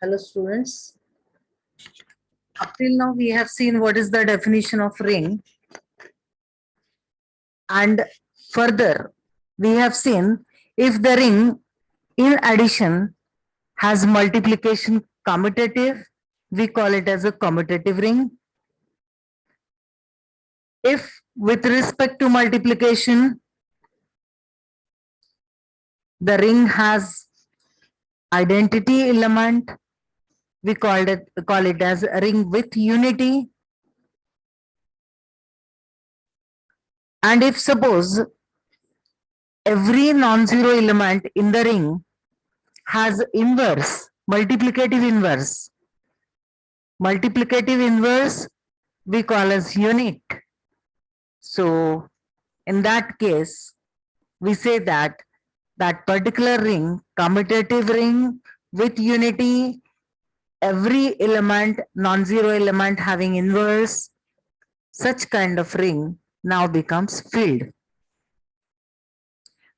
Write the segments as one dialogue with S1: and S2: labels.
S1: Hello students. Up till now we have seen what is the definition of ring, and further we have seen if the ring in addition has multiplication commutative, we call it as a commutative ring. If with respect to multiplication the ring has identity element, we call it as a ring with unity. And if suppose every non-zero element in the ring has inverse, multiplicative inverse. Multiplicative inverse we call as unit. So in that case, we say that that particular ring, commutative ring with unity, every element, non-zero element having inverse, such kind of ring now becomes filled.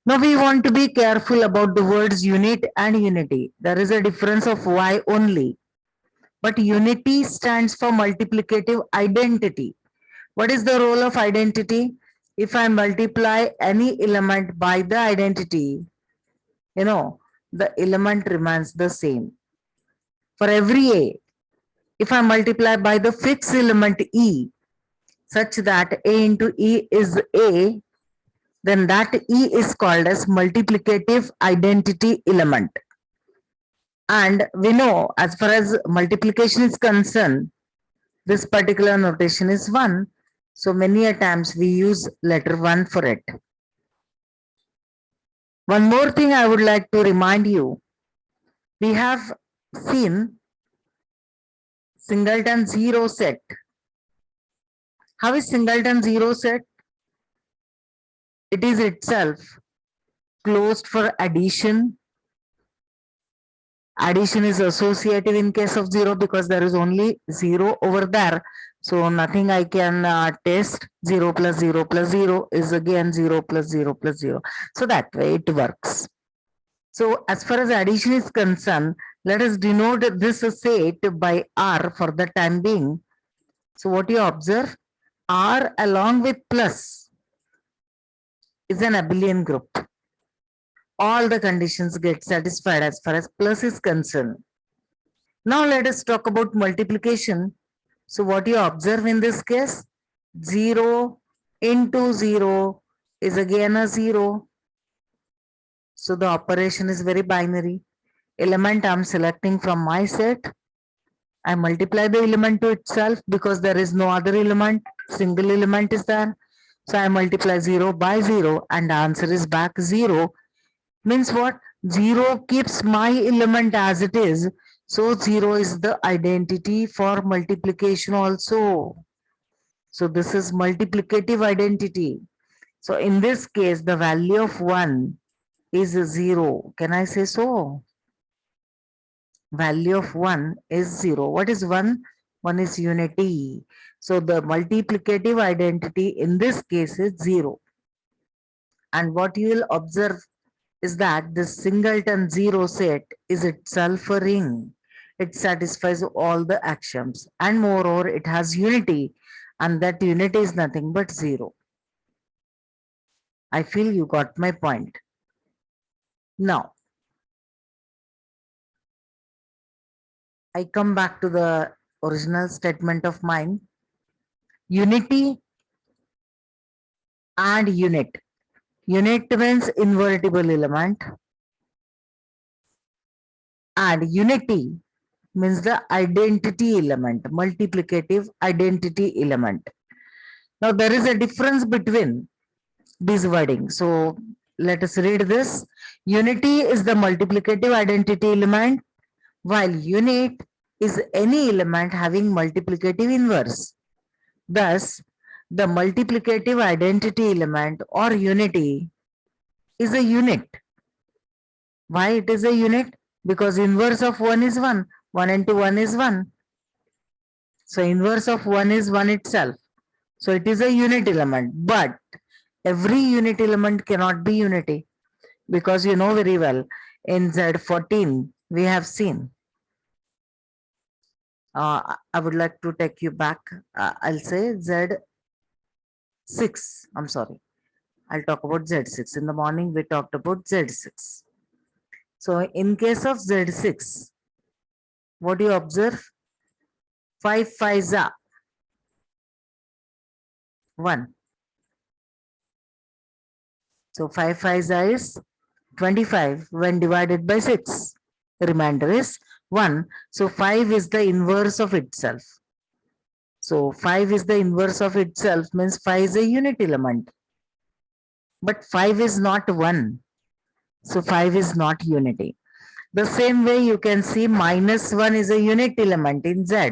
S1: Now we want to be careful about the words unit and unity. There is a difference of Y only. But unity stands for multiplicative identity. What is the role of identity? If I multiply any element by the identity, the element remains the same. For every A, if I multiply by the fixed element E, such that A into E is A, then that E is called as multiplicative identity element. And we know as far as multiplication is concerned, this particular notation is 1. So many a times we use letter 1 for it. One more thing I would like to remind you. We have seen singleton zero set. How is singleton zero set? It is itself closed for addition. Addition is associative in case of 0 because there is only 0 over there. So nothing I can test. 0 plus 0 plus 0 is again 0 plus 0 plus 0. So that way it works. So as far as addition is concerned, let us denote this set by R for the time being. So what you observe, R along with plus is an abelian group. All the conditions get satisfied as far as plus is concerned. Now let us talk about multiplication. So what you observe in this case, 0 into 0 is again a 0. So the operation is very binary. Element I'm selecting from my set. I multiply the element to itself because there is no other element. Single element is there. So I multiply 0 by 0 and the answer is back 0. Means what? 0 keeps my element as it is. So 0 is the identity for multiplication also. So this is multiplicative identity. So in this case, the value of 1 is 0. Can I say so? Value of 1 is 0. What is 1? 1 is unity. So the multiplicative identity in this case is 0. And what you will observe is that this singleton 0 set is itself a ring. It satisfies all the axioms and moreover it has unity, and that unity is nothing but 0. I feel you got my point. Now, I come back to the original statement of mine. Unity and unit. Unit means invertible element, and unity means the identity element, multiplicative identity element. Now there is a difference between these wording. So let us read this. Unity is the multiplicative identity element, while unit is any element having multiplicative inverse. Thus, the multiplicative identity element or unity is a unit. Why it is a unit? Because inverse of 1 is 1. 1 into 1 is 1. So inverse of 1 is 1 itself. So it is a unit element. But every unit element cannot be unity. Because you know very well, in Z14, we have seen I would like to take you back. I'll say Z6. I'm sorry. I'll talk about Z6. In the morning, we talked about Z6. So in case of Z6, what do you observe? 5 5s are 1. So 5 5s is 25 when divided by 6. The remainder is 1. So 5 is the inverse of itself. So 5 is the inverse of itself means 5 is a unit element. But 5 is not 1. So 5 is not unity. The same way you can see minus 1 is a unit element in Z.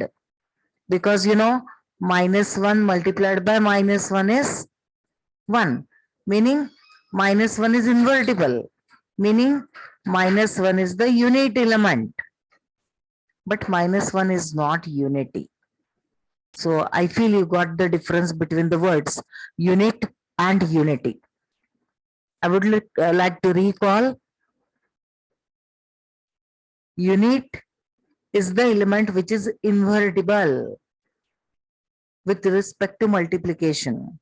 S1: Because you know minus 1 multiplied by minus 1 is 1. Meaning minus 1 is invertible. Meaning minus 1 is the unit element. But minus 1 is not unity. So I feel you got the difference between the words unit and unity. I would like to recall unit is the element which is invertible with respect to multiplication.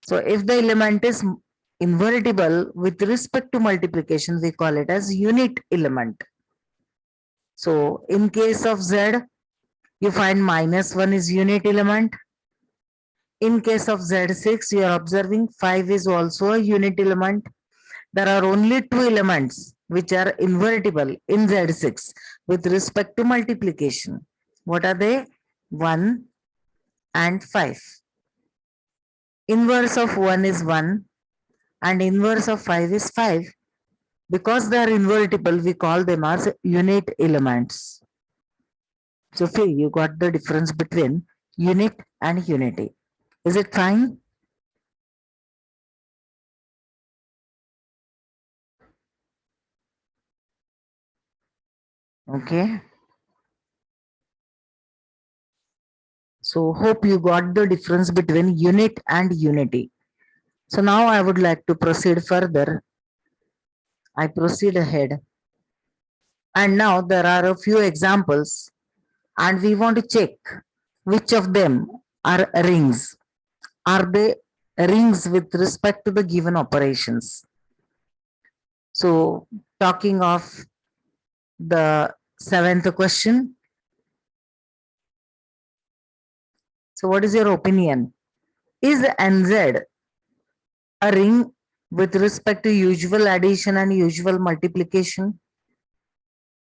S1: So if the element is invertible with respect to multiplication, we call it as unit element. So in case of Z, you find minus 1 is unit element. In case of Z6, you are observing 5 is also a unit element. There are only 2 elements which are invertible in Z6 with respect to multiplication. What are they? 1 and 5. Inverse of 1 is 1 and inverse of 5 is 5. Because they are invertible, we call them as unit elements. So feel you got the difference between unit and unity. Is it fine? Okay. So hope you got the difference between unit and unity. So now I would like to proceed further. I proceed ahead. And now there are a few examples and we want to check which of them are rings. Are they rings with respect to the given operations? So talking of the 7th question. So what is your opinion? Is NZ a ring with respect to usual addition and usual multiplication?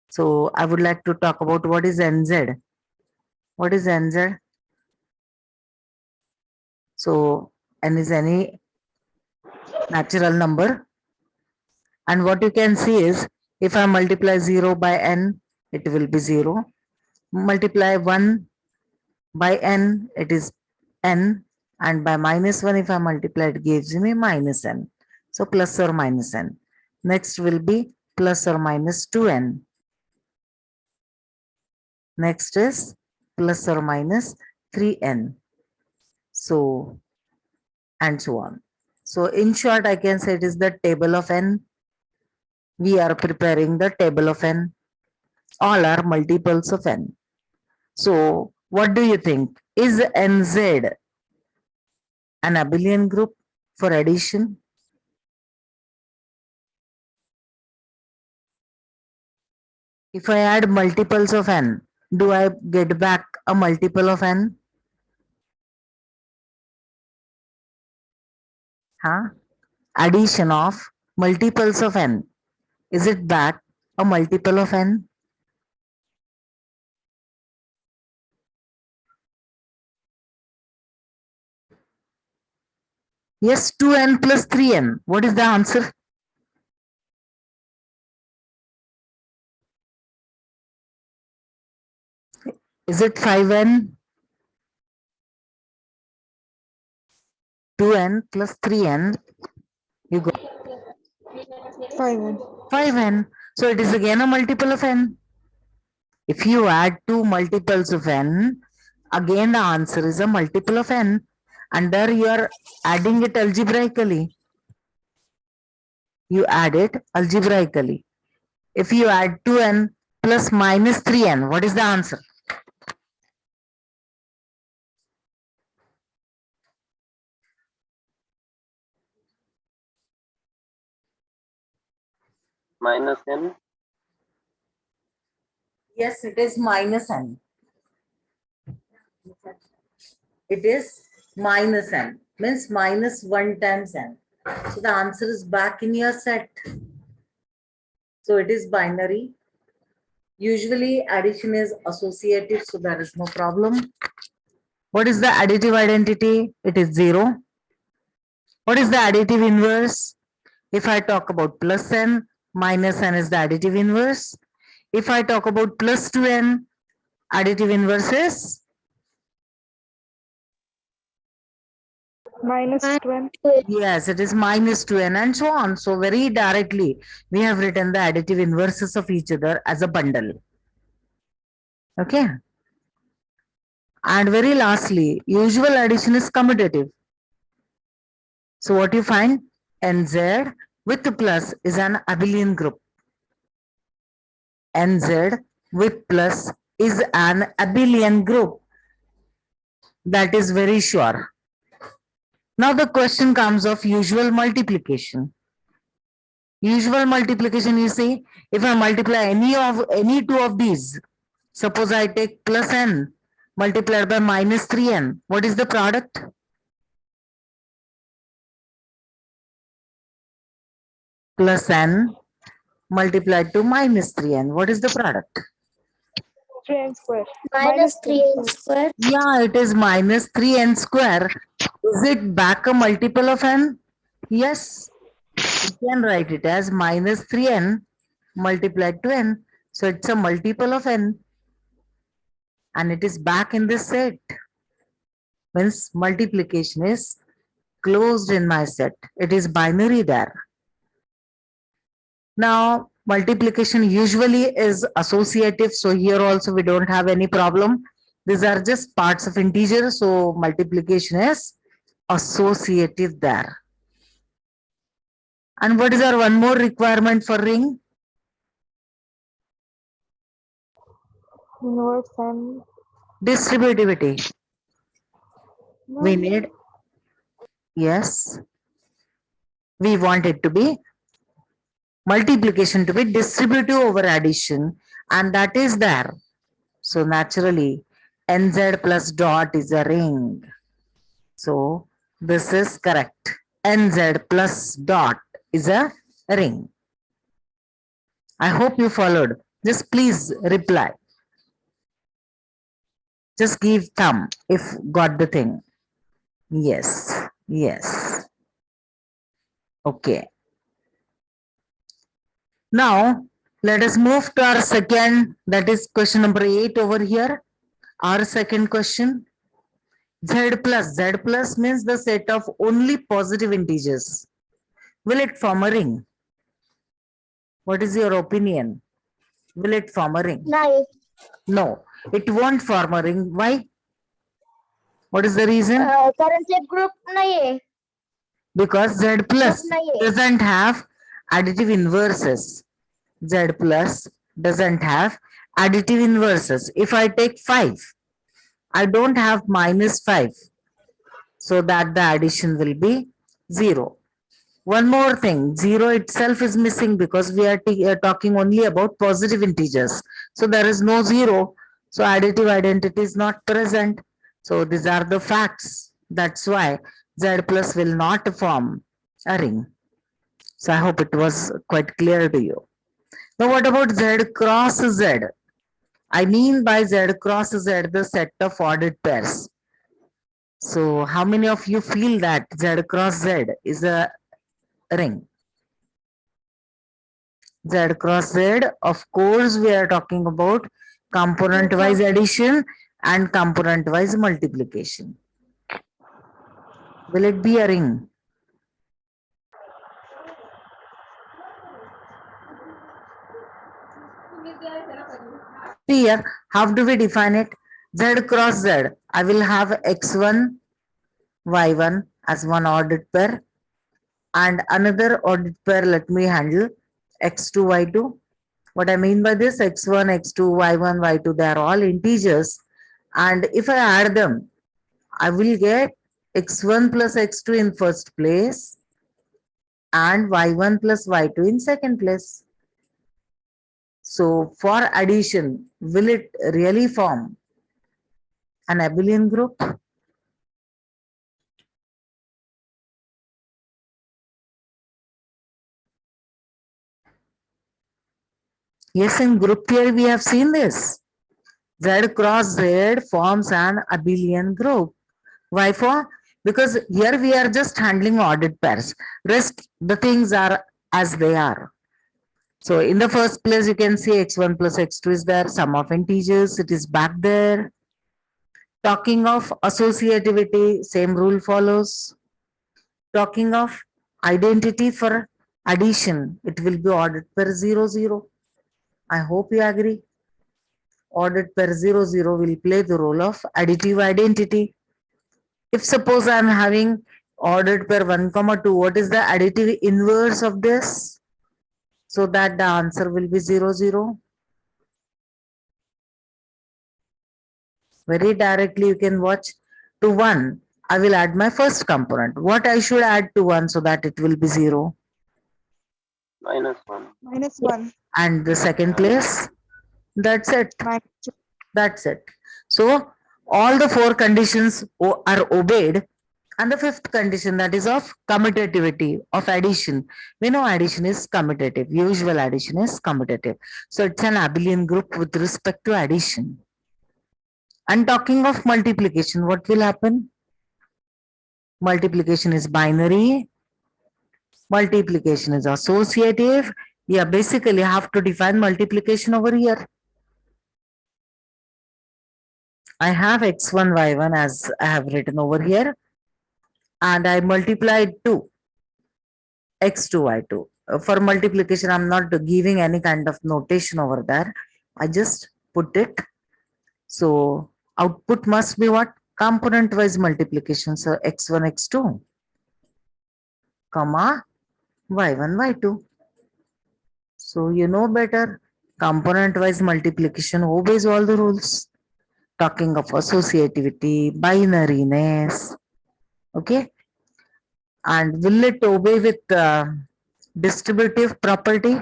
S1: So I would like to talk about what is NZ. What is NZ? So N is any natural number. And what you can see is if I multiply 0 by N, it will be 0. Multiply 1 by N, it is N. And by minus 1, if I multiply, it gives me minus N. So plus or minus N. Next will be plus or minus 2N. Next is plus or minus 3N. So, and so on. So in short, I can say it is the table of N. We are preparing the table of N. All are multiples of N. So what do you think? Is NZ an abelian group for addition? If I add multiples of N, do I get back a multiple of N? Huh? Addition of multiples of N. Is it back a multiple of N? Yes, 2N plus 3N. What is the answer? Is it 5N? 2N plus 3N. You got
S2: 5N.
S1: 5N. So it is again a multiple of N. If you add two multiples of N, again the answer is a multiple of N. And there you are adding it algebraically. You add it algebraically. If you add 2N plus minus 3N, what is the answer?
S3: minus n.
S1: Yes, it is minus n. It is minus n, means minus 1 times n. So the answer is back in your set. So it is binary. Usually addition is associative, so there is no problem. What is the additive identity? It is 0. What is the additive inverse? If I talk about plus n, minus n is the additive inverse. If I talk about plus 2n, additive inverse is
S2: Minus 20.
S1: yes, it is minus 2n and so on. So very directly, we have written the additive inverses of each other as a bundle. Okay. And very lastly, usual addition is commutative. So what you find? NZ with plus is an abelian group. NZ with plus is an abelian group. That is very sure. Now the question comes of usual multiplication. Usual multiplication, you see, if I multiply any two of these, suppose I take plus n multiplied by minus 3n, what is the product? Plus n multiplied to minus 3n, what is the product?
S2: 3n square.
S4: Minus 3n square.
S1: Yeah, it is minus 3n square. Is it back a multiple of n? Yes. You can write it as minus 3n multiplied to n. So it's a multiple of n. And it is back in this set. Means multiplication is closed in my set. It is binary there. Now, multiplication usually is associative. So here also we don't have any problem. These are just parts of integer. So multiplication is associative there. And what is our one more requirement for ring?
S2: Inverse and
S1: Distributivity. We need, yes, we want it to be multiplication to be distributive over addition, and that is there. So naturally, nz plus dot is a ring. So this is correct. Nz plus dot is a ring. I hope you followed. Just please reply. Just give thumb if got the thing. Yes, yes. Okay. Now, let us move to our second, that is question number 8 over here. Our second question. Z plus means the set of only positive integers. Will it form a ring? What is your opinion? Will it form a ring?
S4: No.
S1: No, it won't form a ring. Why? What is the reason?
S4: Currently group nahi.
S1: Because Z plus
S4: Group nahi.
S1: doesn't have additive inverses. Z plus doesn't have additive inverses. If I take 5, I don't have minus 5. So that the addition will be 0. One more thing, 0 itself is missing because we are talking only about positive integers. So there is no 0. So additive identity is not present. So these are the facts. That's why Z plus will not form a ring. So I hope it was quite clear to you. Now what about Z cross Z? I mean by Z cross Z the set of ordered pairs. So how many of you feel that Z cross Z is a ring? Z cross Z, of course, we are talking about component wise addition and component wise multiplication. Will it be a ring? See here, how do we define it? Z cross Z, I will have x1, y1 as one ordered pair, and another ordered pair, let me handle x2, y2. What I mean by this, x1, x2, y1, y2, they are all integers. And if I add them, I will get x1 plus x2 in first place and y1 plus y2 in second place. So for addition, will it really form an abelian group? Yes, in group theory we have seen this. Z cross Z forms an abelian group. Why for? Because here we are just handling ordered pairs. Rest the things are as they are. So in the first place, you can see x1 plus x2 is there. Sum of integers, it is back there. Talking of associativity, same rule follows. Talking of identity for addition, it will be ordered per 0, 0. I hope you agree. Ordered per 0, 0 will play the role of additive identity. If suppose I am having ordered per 1, 2, what is the additive inverse of this? So that the answer will be 0, 0. Very directly you can watch. To 1, I will add my first component. What I should add to 1 so that it will be 0?
S3: -1.
S2: -1.
S1: And the second place? That's it.
S2: -2.
S1: That's it. So all the 4 conditions are obeyed. And the 5th condition, that is of commutativity of addition. We know addition is commutative. Usual addition is commutative. So it's an abelian group with respect to addition. And talking of multiplication, what will happen? Multiplication is binary. Multiplication is associative. Yeah, basically have to define multiplication over here. I have x1, y1 as I have written over here. And I multiplied 2, x2, y2. For multiplication, I'm not giving any kind of notation over there. I just put it. So output must be what? Component wise multiplication. So x1, x2, comma, y1, y2. So you know better. Component wise multiplication obeys all the rules. Talking of associativity, binariness. Okay. And will it obey with distributive property?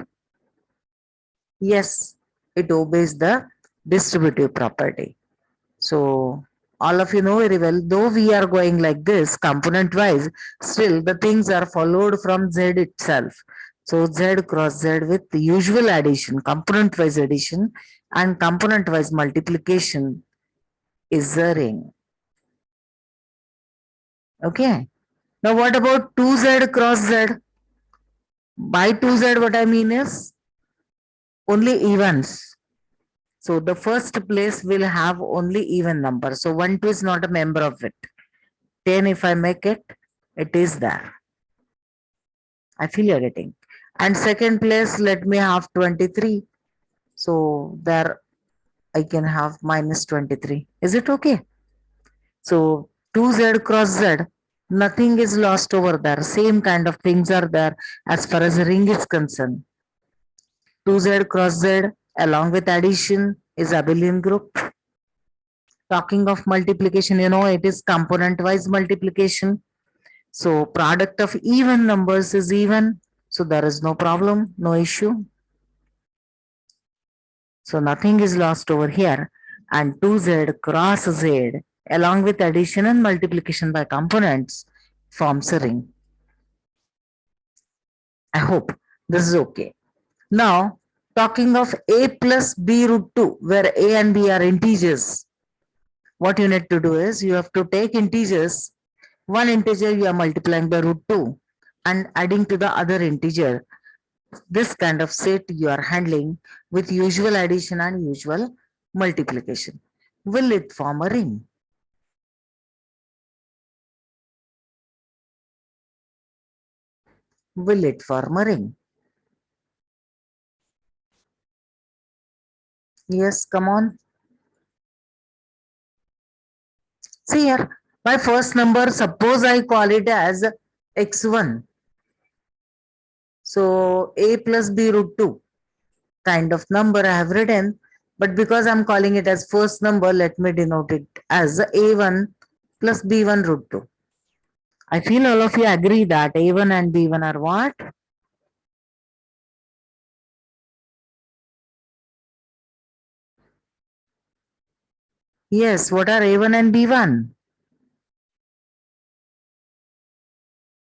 S1: Yes, it obeys the distributive property. So all of you know very well, though we are going like this component wise, still the things are followed from Z itself. So Z cross Z with the usual addition, component wise addition and component wise multiplication is a ring. Okay. Now what about 2Z cross Z? By 2Z, what I mean is only evens. So the first place will have only even number. So 1, 2 is not a member of it. 10 if I make it, it is there. I feel you're getting. And second place, let me have 23. So there I can have minus 23. Is it okay? So 2Z cross Z, nothing is lost over there. Same kind of things are there as far as the ring is concerned. 2Z cross Z along with addition is abelian group. Talking of multiplication, you know, it is component wise multiplication. So product of even numbers is even. So there is no problem, no issue. So nothing is lost over here. And 2Z cross Z along with addition and multiplication by components forms a ring. I hope this is okay. Now, talking of a plus b root 2, where a and b are integers, what you need to do is you have to take integers. One integer you are multiplying by root 2 and adding to the other integer. This kind of set you are handling with usual addition and usual multiplication. Will it form a ring? Will it form a ring? Yes, come on. See here, my first number, suppose I call it as x1. So a plus b root 2 kind of number I have written, but because I'm calling it as first number, let me denote it as a1 plus b1 root 2. I feel all of you agree that a1 and b1 are what? Yes, what are A1 and B1?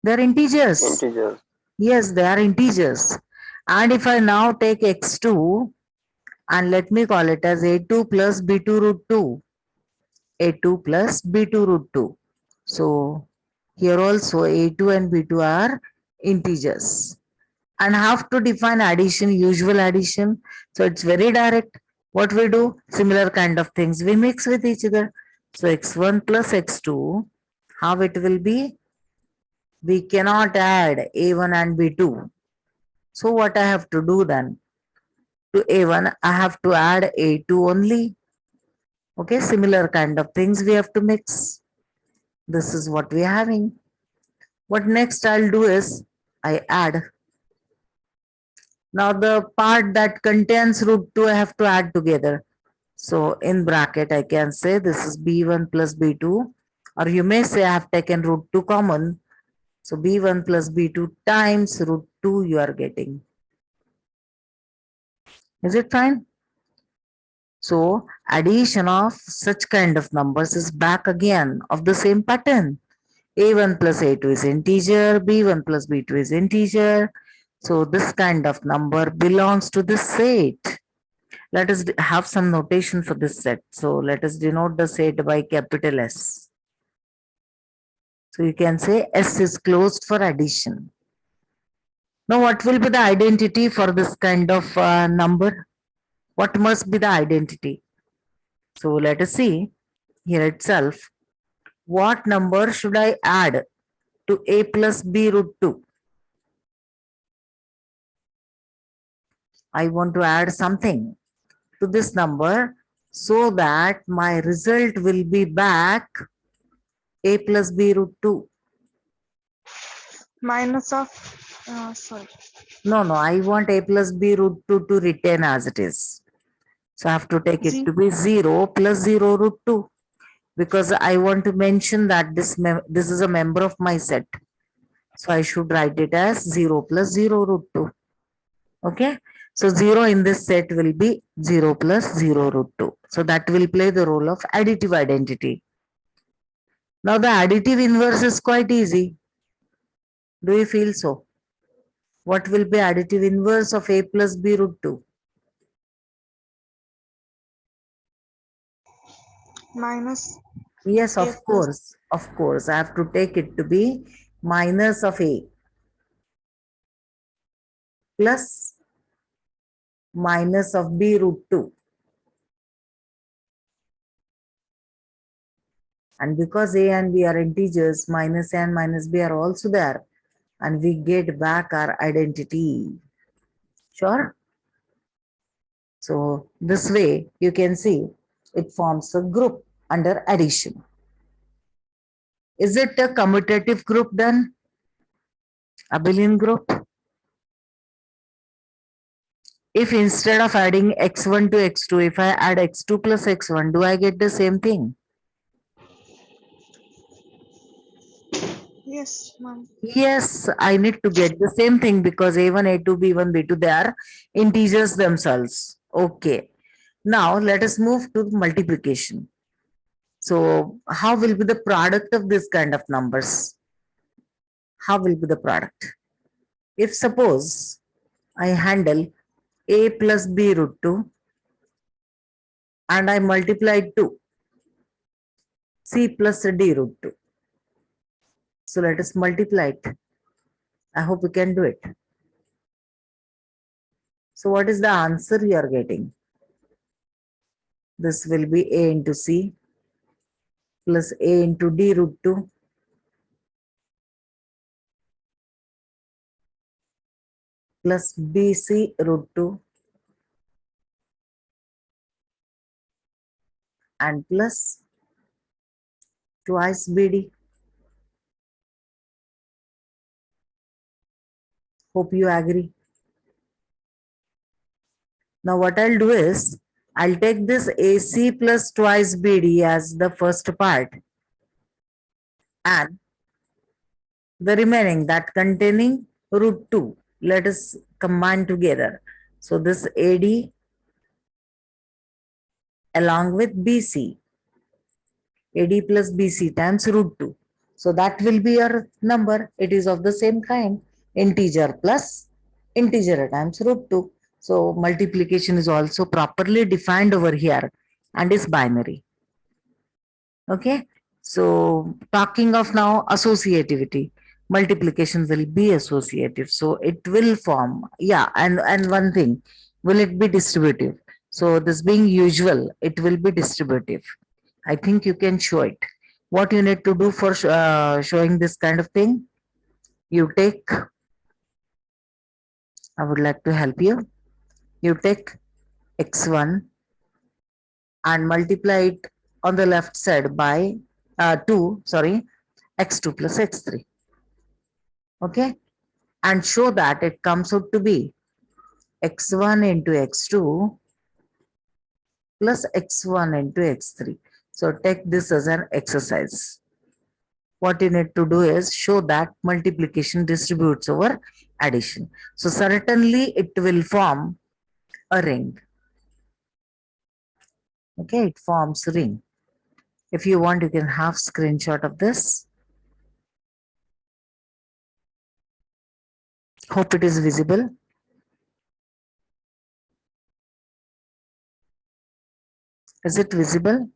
S1: They're integers.
S3: Integers.
S1: Yes, they are integers. And if I now take x2 and let me call it as a2 plus b2 root 2, a2 plus b2 root 2. So here also a2 and b2 are integers. And have to define addition, usual addition. So it's very direct. What we do, similar kind of things we mix with each other. So x1 plus x2, how it will be? We cannot add a1 and b2. So what I have to do then? To a1, I have to add a2 only. Okay, similar kind of things we have to mix. This is what we are having. What next I'll do is, I add. Now the part that contains root 2, I have to add together. So in bracket, I can say this is b1 plus b2, or you may say I have taken root 2 common. So b1 plus b2 times root 2 you are getting. Is it fine? So addition of such kind of numbers is back again of the same pattern. A1 plus A2 is integer, B1 plus B2 is integer. So this kind of number belongs to this set. Let us have some notation for this set. So let us denote the set by capital S. So you can say S is closed for addition. Now what will be the identity for this kind of number? What must be the identity? So let us see here itself. What number should I add to A plus B root 2? I want to add something to this number so that my result will be back A plus B root 2.
S2: Minus of, sorry.
S1: No, I want A plus B root 2 to retain as it is. So I have to take it to be 0 plus 0 root 2, because I want to mention that this is a member of my set. So I should write it as 0 plus 0 root 2. Okay. So 0 in this set will be 0 plus 0 root 2. So that will play the role of additive identity. Now the additive inverse is quite easy. Do you feel so? What will be additive inverse of A plus B root 2?
S2: Minus.
S1: Yes,
S2: A
S1: of
S2: plus.
S1: course. Of course. I have to take it to be minus of A plus minus of B root 2. And because A and B are integers, minus A and minus B are also there. And we get back our identity. Sure? So this way you can see it forms a group under addition. Is it a commutative group then? Abelian group? If instead of adding x1 to x2, if I add x2 plus x1, do I get the same thing?
S2: Yes, ma'am.
S1: Yes, I need to get the same thing because a1, a2, b1, b2, they are integers themselves. Okay. Now let us move to multiplication. So how will be the product of this kind of numbers? How will be the product? If suppose I handle a plus b root 2 and I multiply 2, c plus d root 2. So let us multiply it. I hope we can do it. So what is the answer you are getting? This will be a into c plus a into d root 2 plus bc root 2 and plus twice bd. Hope you agree. Now what I'll do is, I'll take this AC plus twice BD as the first part and the remaining that containing root 2, let us combine together. So this AD along with BC AD plus BC times root 2. So that will be your number. It is of the same kind. Integer plus integer times root 2. So multiplication is also properly defined over here and is binary. Okay. So talking of now associativity, multiplication will be associative. So it will form, yeah, and one thing, will it be distributive? So this being usual, it will be distributive. I think you can show it. What you need to do for showing this kind of thing? You take, I would like to help you. You take x1 and multiply it on the left side by 2, sorry, x2 plus x3. Okay, and show that it comes out to be x1 into x2 plus x1 into x3. So take this as an exercise. What you need to do is show that multiplication distributes over addition. So certainly it will form a ring. Okay, it forms a ring. If you want, you can have screenshot of this. Hope it is visible. Is it visible?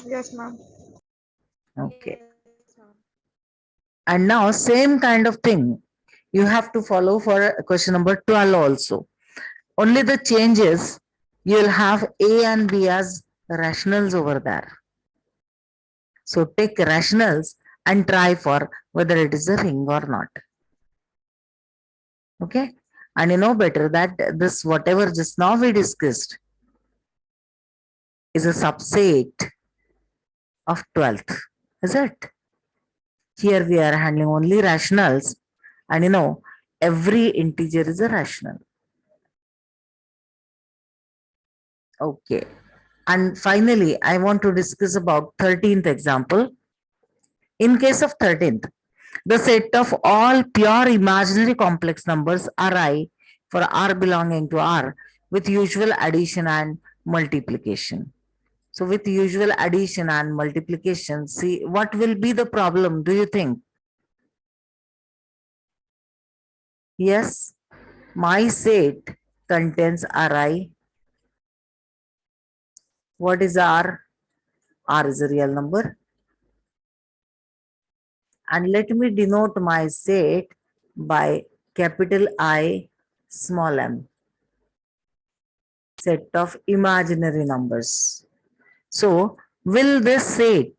S2: Yes, ma'am.
S1: Okay. And now same kind of thing you have to follow for question number 12 also. Only the change is you'll have A and B as rationals over there. So take rationals and try for whether it is a ring or not. Okay. And you know better that this whatever just now we discussed is a subset of 12th. Is it? Here we are handling only rationals, and you know every integer is a rational. Okay. And finally, I want to discuss about 13th example. In case of 13th, the set of all pure imaginary complex numbers Ri for R belonging to R with usual addition and multiplication. So with usual addition and multiplication, see what will be the problem, do you think? Yes, my set contains Ri. What is R? R is a real number. And let me denote my set by capital I, small m. Set of imaginary numbers. So, will this set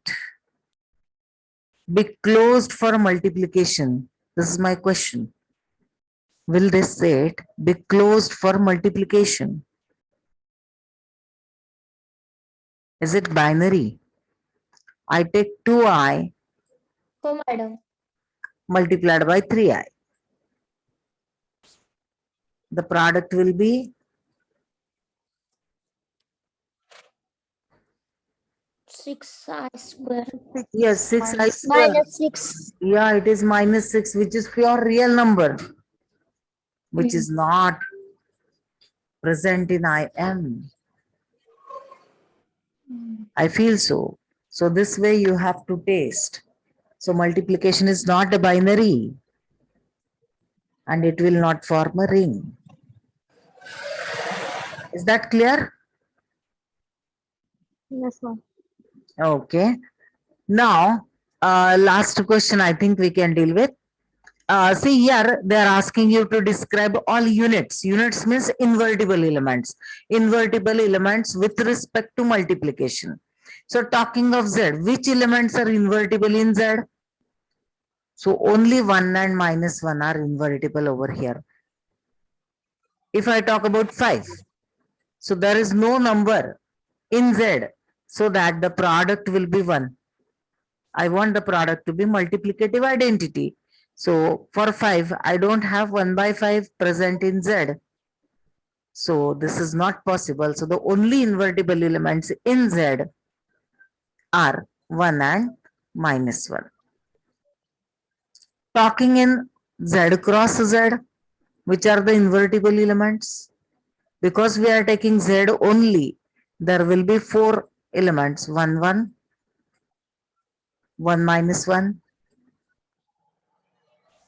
S1: be closed for multiplication? This is my question. Will this set be closed for multiplication? Is it binary? I take 2i
S4: Oh, madam.
S1: multiplied by 3i. The product will be
S4: 6i square.
S1: yes, 6i square.
S4: Minus 6.
S1: Yeah, it is minus 6, which is pure real number, which is not present in IM. I feel so. So this way you have to taste. So multiplication is not a binary and it will not form a ring. Is that clear?
S2: Yes, ma'am.
S1: Okay. Now, last question I think we can deal with. See here, they are asking you to describe all units. Units means invertible elements. Invertible elements with respect to multiplication. So talking of Z, which elements are invertible in Z? So only 1 and minus 1 are invertible over here. If I talk about 5, so there is no number in Z, so that the product will be 1. I want the product to be multiplicative identity. So for 5, I don't have 1 by 5 present in Z. So this is not possible. So the only invertible elements in Z are 1 and minus 1. Talking in Z cross Z, which are the invertible elements? Because we are taking Z only, there will be 4 elements 1, 1, 1 minus 1,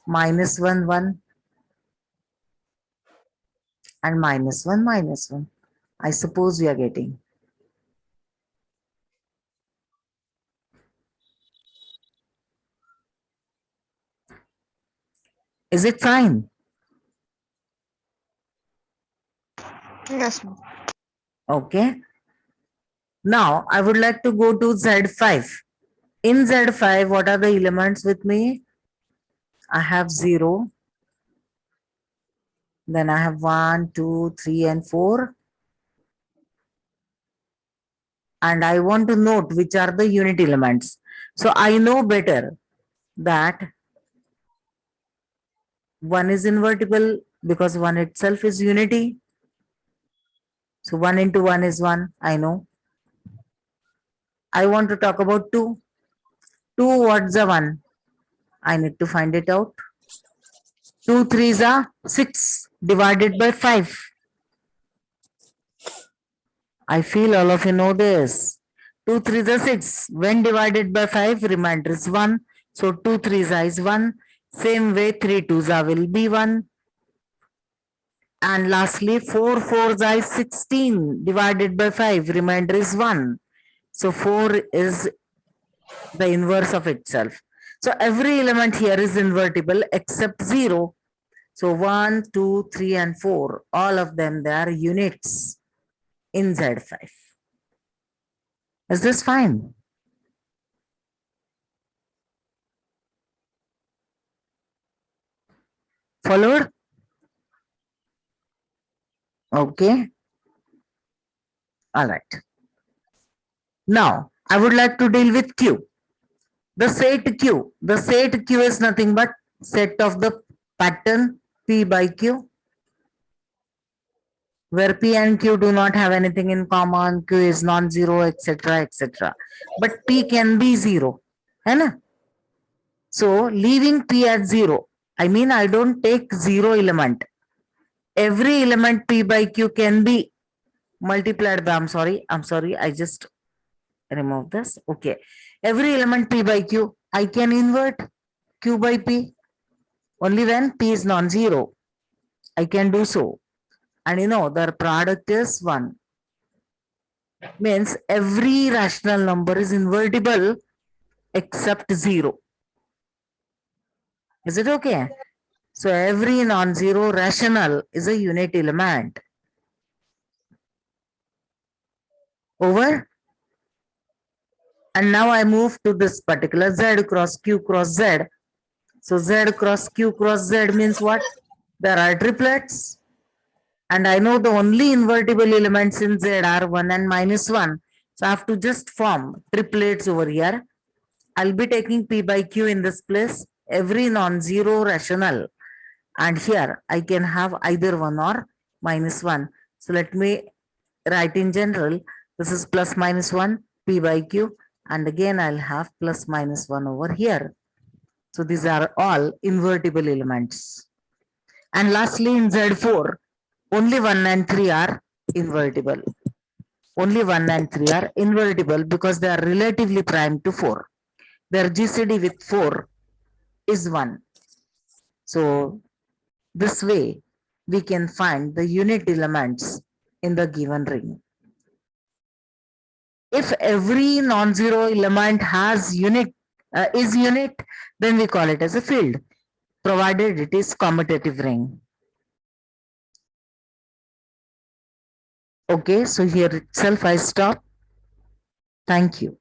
S1: minus 1, 1, and minus 1, minus 1. I suppose we are getting. Is it fine?
S2: Yes, ma'am.
S1: Okay. Now I would like to go to Z5. In Z5, what are the elements with me? I have 0. Then I have 1, 2, 3, and 4. And I want to note which are the unit elements. So I know better that 1 is invertible because 1 itself is unity. So 1 into 1 is 1, I know. I want to talk about 2. 2, what's the 1? I need to find it out. 2 3s are 6 divided by 5. I feel all of you know this. 2 3s are 6. When divided by 5, remainder is 1. So 2 3s is 1. Same way 3 2s will be 1. And lastly 4 4s is 16 divided by 5. Remainder is 1. So 4 is the inverse of itself. So every element here is invertible except 0. So 1, 2, 3, and 4, all of them, they are units in Z5. Is this fine? Followed? Okay. All right. Now, I would like to deal with Q. The set Q. The set Q is nothing but set of the pattern P by Q, where P and Q do not have anything in common, Q is non-zero, etc., etc. But P can be 0. Hai na? So, leaving P at 0, I mean, I don't take 0 element. Every element P by Q can be multiplied by, I'm sorry, I just remove this. Okay. Every element P by Q, I can invert Q by P. Only when P is non-zero, I can do so. And you know, their product is 1. Means every rational number is invertible except 0. Is it okay? So every non-zero rational is a unit element. Over? And now I move to this particular Z cross Q cross Z. So Z cross Q cross Z means what? There are triplets. And I know the only invertible elements in Z are 1 and minus 1. So I have to just form triplets over here. I'll be taking P by Q in this place, every non-zero rational. And here I can have either 1 or minus 1. So let me write in general, this is plus minus 1, P by Q. And again, I'll have plus minus 1 over here. So these are all invertible elements. And lastly, in Z4, only 1 and 3 are invertible. Only 1 and 3 are invertible because they are relatively prime to 4. Their GCD with 4 is 1. So this way, we can find the unit elements in the given ring. If every non-zero element has unit, is unit, then we call it as a field, provided it is commutative ring. Okay, so here itself I stop. Thank you.